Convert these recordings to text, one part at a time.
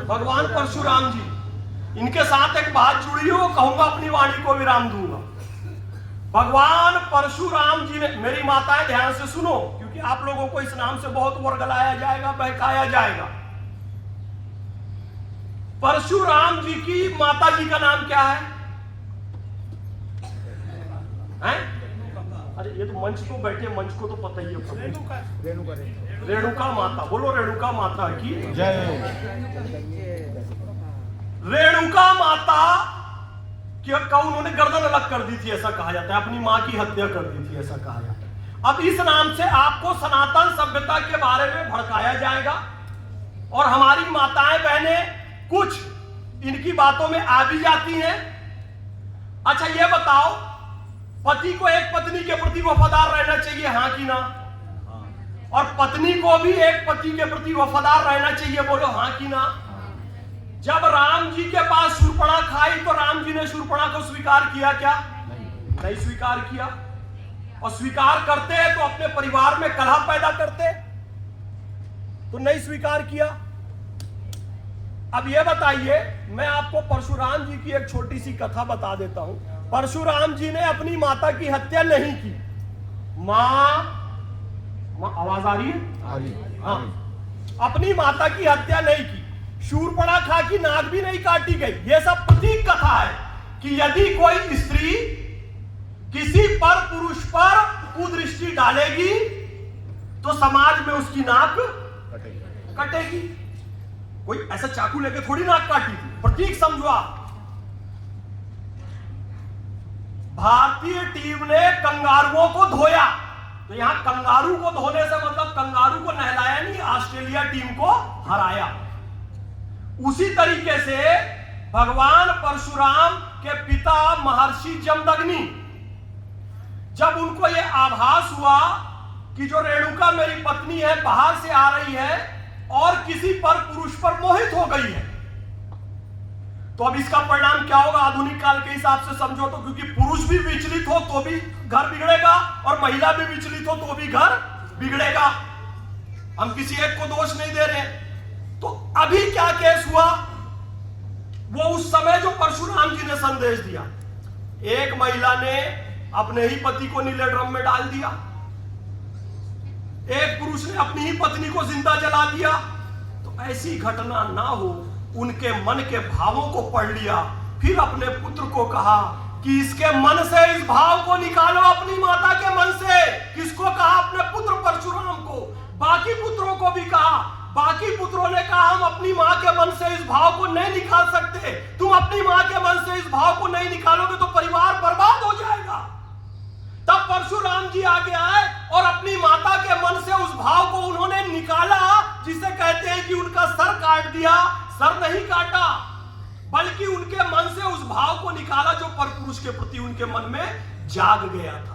भगवान परशुराम जी, इनके साथ एक बात जुड़ी हो, कहूंगा अपनी वाणी को विराम दूंगा। भगवान परशुराम जी ने, मेरी माताएं ध्यान से सुनो, क्योंकि आप लोगों को इस नाम से बहुत वर्गलाया जाएगा, बहकाया जाएगा। परशुराम जी की माता जी का नाम क्या है? अरे ये तो मंच तो बैठे, मंच को तो पता ही है। रेणुका माता, बोलो रेणुका माता की जय। रेणुका माता का उन्होंने गर्दन अलग कर दी थी, ऐसा कहा जाता है, अपनी मां की हत्या कर दी थी, ऐसा कहा जाता है। अब इस नाम से आपको सनातन सभ्यता के बारे में भड़काया जाएगा और हमारी माताएं बहनें कुछ इनकी बातों में आ भी जाती हैं। अच्छा ये बताओ, पति को एक पत्नी के प्रति वफादार रहना चाहिए, हाँ कि ना? और पत्नी को भी एक पति के प्रति वफादार रहना चाहिए, बोलो हाँ कि ना? जब राम जी के पास शूर्पणखा आई तो राम जी ने शूर्पणखा को स्वीकार किया क्या? नहीं स्वीकार किया। और स्वीकार करते तो अपने परिवार में कलह पैदा करते, तो नहीं स्वीकार किया। अब यह बताइए, मैं आपको परशुराम जी की एक छोटी सी कथा बता देता हूं। परशुराम जी ने अपनी माता की हत्या नहीं की। मां आवाज आ रही है? हाँ, अपनी माता की हत्या नहीं की, शूर्पणखा की नाक भी नहीं काटी गई। यह सब प्रतीक कथा है कि यदि कोई स्त्री किसी पर पुरुष पर कुदृष्टि डालेगी तो समाज में उसकी नाक कटेगी। कोई ऐसा चाकू लेके थोड़ी नाक काटी थी, प्रतीक समझो आप। भारतीय टीम ने कंगारुओं को धोया, तो यहां कंगारू को धोने से मतलब कंगारू को नहलाया नहीं, ऑस्ट्रेलिया टीम को हराया। उसी तरीके से भगवान परशुराम के पिता महर्षि जमदग्नि, जब उनको यह आभास हुआ कि जो रेणुका मेरी पत्नी है बाहर से आ रही है और किसी पर पुरुष पर मोहित हो गई है, तो अब इसका परिणाम क्या होगा आधुनिक काल के हिसाब से समझो तो, क्योंकि पुरुष भी विचलित हो तो भी घर बिगड़ेगा और महिला भी विचलित हो तो भी घर बिगड़ेगा। हम किसी एक को दोष नहीं दे रहे। तो अभी क्या केस हुआ, वो उस समय जो परशुराम जी ने संदेश दिया, एक महिला ने अपने ही पति को नीले ड्रम में डाल दिया, एक पुरुष ने अपनी ही पत्नी को जिंदा जला दिया। तो ऐसी घटना ना हो, उनके मन के भावों को पढ़ लिया, फिर अपने पुत्र को कहा कि इसके मन से इस भाव को निकालो, अपनी माता के मन से। किसको कहा? अपने पुत्र परशुराम को। बाकी पुत्रों को भी कहा, बाकी पुत्रों ने कहा हम अपनी मां के मन से इस भाव को नहीं निकाल सकते। तुम अपनी मां के मन से इस भाव को नहीं निकालोगे तो परिवार बर्बाद हो जाएगा। तब परशुराम जी आगे आए और अपनी माता के मन से उस भाव को उन्होंने निकाला, जिसे कहते हैं कि उनका सर काट दिया। सर नहीं काटा, बल्कि उनके मन से उस भाव को निकाला जो परपुरुष के प्रति उनके मन में जाग गया था,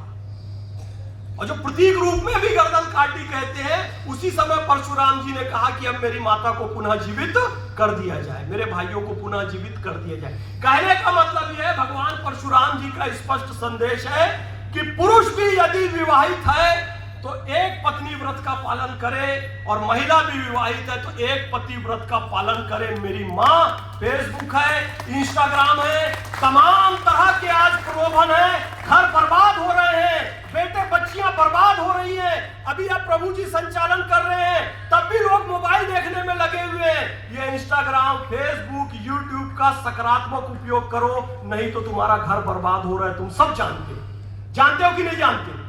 और जो प्रतीक रूप में भी गर्दन काटी कहते हैं। उसी समय परशुराम जी ने कहा कि अब मेरी माता को पुनः जीवित कर दिया जाए, मेरे भाइयों को पुनः जीवित कर दिया जाए। कहने का मतलब यह है, भगवान परशुराम जी का स्पष्ट संदेश है कि पुरुष भी यदि विवाहित है तो एक पत्नी व्रत का पालन करे, और महिला भी विवाहित है तो एक पति व्रत का पालन करे। मेरी माँ, फेसबुक है, इंस्टाग्राम है, तमाम तरह के आज प्रलोभन है, घर बर्बाद हो रहे हैं, बेटे बच्चियां बर्बाद हो रही हैं। अभी अब प्रभु जी संचालन कर रहे हैं, तब भी लोग मोबाइल देखने में लगे हुए हैं। ये इंस्टाग्राम, फेसबुक, यूट्यूब का सकारात्मक उपयोग करो, नहीं तो तुम्हारा घर बर्बाद हो रहा है। तुम सब जानते हो कि नहीं जानते?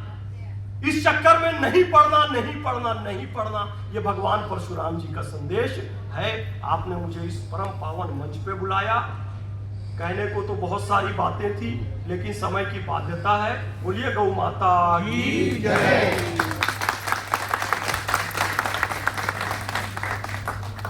इस चक्कर में नहीं पढ़ना, नहीं पढ़ना, नहीं पढ़ना। यह भगवान परशुराम जी का संदेश है। आपने मुझे इस परम पावन मंच पे बुलाया, कहने को तो बहुत सारी बातें थी, लेकिन समय की बाध्यता है। बोलिए गौ माता की जय।